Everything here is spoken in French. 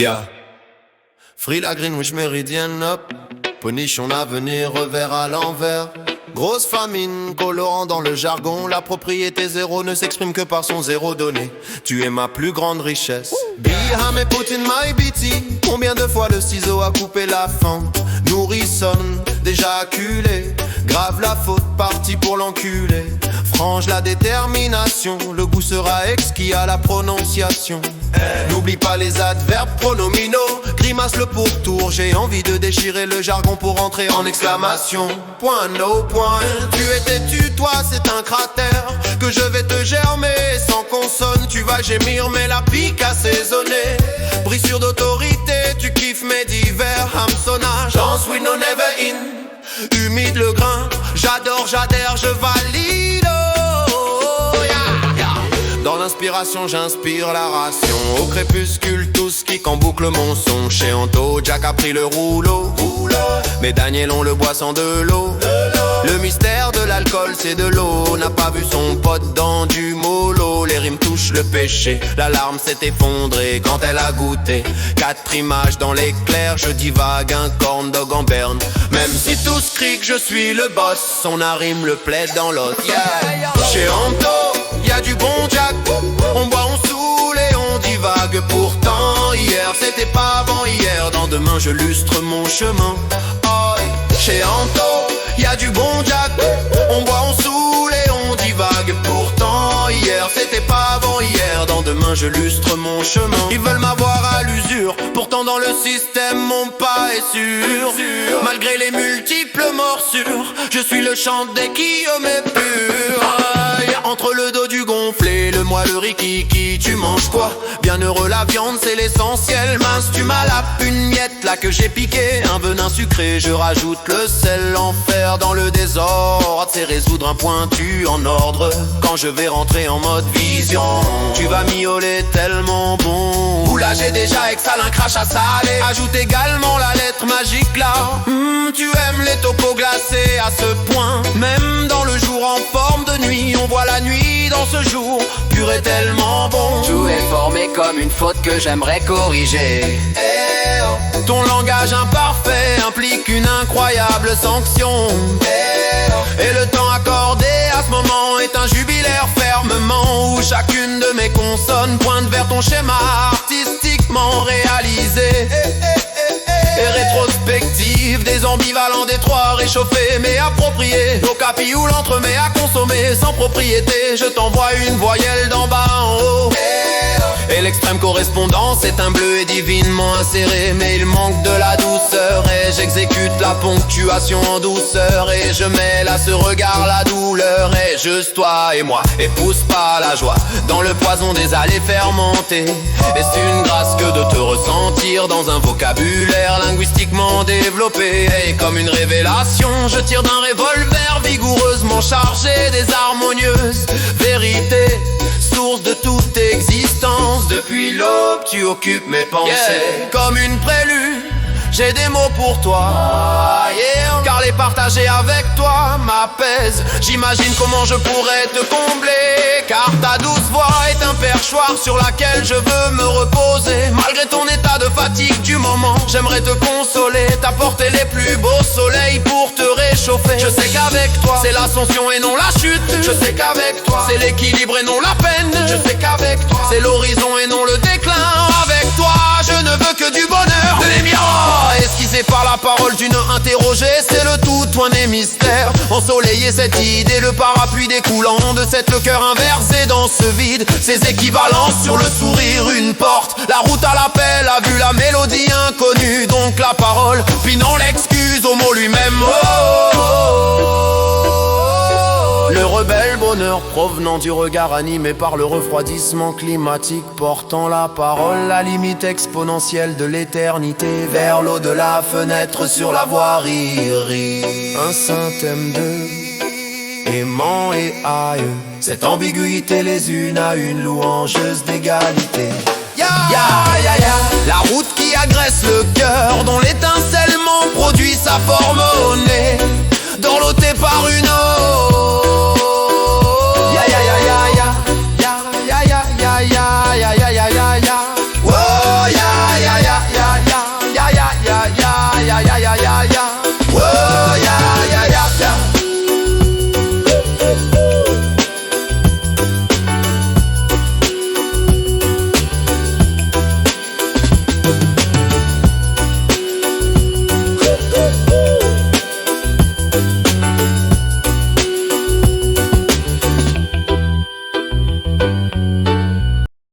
Yeah. Free la Greenwich Meridian up. Ponichon l'avenir, revers à l'envers. Grosse famine, colorant dans le jargon. La propriété zéro ne s'exprime que par son zéro donné. Tu es ma plus grande richesse. Biham et put in my BT. Combien de fois le ciseau a coupé la fente? Nourrissonne, déjà acculé. Grave la faute, parti pour l'enculé. Frange la détermination, le goût sera exquis à la prononciation. N'oublie pas les adverbes pronominaux. Grimace le pourtour, j'ai envie de déchirer le jargon pour entrer en exclamation. Point no point, tu étais toi c'est un cratère que je vais te germer. Sans consonne tu vas gémir mais la pique assaisonnée. Brisure d'autorité, tu kiffes mes divers hameçonnages. Dance with no never in, humide le grain. J'adore, j'adhère, je valide. Dans l'inspiration j'inspire la ration. Au crépuscule tous qui en boucle mon son. Chez Anto, Jack a pris le rouleau. Mais Daniel on le boit sans de l'eau. Le mystère de l'alcool c'est de l'eau. N'a pas vu son pote dans du mollo. Les rimes touchent le péché. L'alarme s'est effondrée quand elle a goûté. 4 images dans l'éclair. Je divague un corn dog en berne. Même si tous crient que je suis le boss, son rime le plaide dans l'os. Yeah. Chez Anto y'a du bon Jack. On boit, on saoule et on divague. Pourtant hier c'était pas avant hier. Dans demain je lustre mon chemin. Oh, chez Anto y'a du bon Jack. On boit, on saoule et on divague. Pourtant hier c'était pas avant hier. Dans demain je lustre mon chemin. Ils veulent m'avoir à l'usure. Pourtant dans le système mon pas est sûr. Malgré les multiples morsures, je suis le chant des guillaumes purs. Entre le dos du gonflé, le moelleux rikiki, tu manges quoi? Bienheureux la viande c'est l'essentiel. Mince tu m'as la une miette là que j'ai piqué. Un venin sucré, je rajoute le sel. L'enfer dans le désordre, c'est résoudre un pointu en ordre. Quand je vais rentrer en mode vision, tu vas miauler tellement bon. Oula j'ai déjà exhalé un crash à salé. Ajoute également la lettre magique là. Tu aimes les topos glacés à ce point. Même dans le jour en forme de nuit, on voit la nuit dans ce jour pur et tellement bon. Tout est formé comme une faute que j'aimerais corriger. Ton langage imparfait implique une incroyable sanction. Et le temps accordé à ce moment est un jubilaire fermement où chacune de mes consonnes pointe vers ton schéma artistiquement réalisé. Et rétrospective des ambivalents détroits réchauffés mais appropriés. Au capi ou l'entremet à consommer sans propriété. Je t'envoie une voyelle d'en bas en haut. Et l'extrême correspondance est un bleu et divinement inséré. Mais il manque de la douceur et j'exécute la ponctuation en douceur. Et je mêle à ce regard la douleur. Et juste toi et moi, épouse pas la joie dans le poison des allées fermentées. Et c'est une grâce que de te ressentir dans un vocabulaire linguistiquement développé. Et comme une révélation, je tire d'un revolver vigoureusement chargé des harmonieuses vérités, source de toute existence. Depuis l'aube, tu occupes mes pensées. Comme une prélude, j'ai des mots pour toi. Car les partager avec toi m'apaise. J'imagine comment je pourrais te combler. Car ta douce voix est un perchoir sur laquelle je veux me reposer. Malgré ton état de fatigue du moment, j'aimerais te consoler, t'apporter les plus beaux soleils pour te réchauffer. Je sais qu'avec toi, c'est l'ascension et non la chute. Je sais qu'avec toi, c'est l'équilibre et non la peine. Je sais qu'avec toi, c'est l'horizon et non le déclin. Avec toi, je ne veux que du bonheur, des miracles. Esquissé par la parole d'une interrogée, c'est le tout des mystères. Ensoleiller cette idée, le parapluie découlant de cette le cœur inversé dans ce vide. Ces équivalences sur le sourire, une porte. La route à l'appel a vu la mélodie inconnue. Donc la parole, puis non l'excuse au mot lui-même. Le rebelle bonheur provenant du regard animé par le refroidissement climatique, portant la parole, la limite exponentielle de l'éternité vers l'au-delà, fenêtre sur la voirie. Un saint thème de aimant et aïeux, cette ambiguïté les unes à une louangeuse d'égalité. Ya, ya, ya, ya. La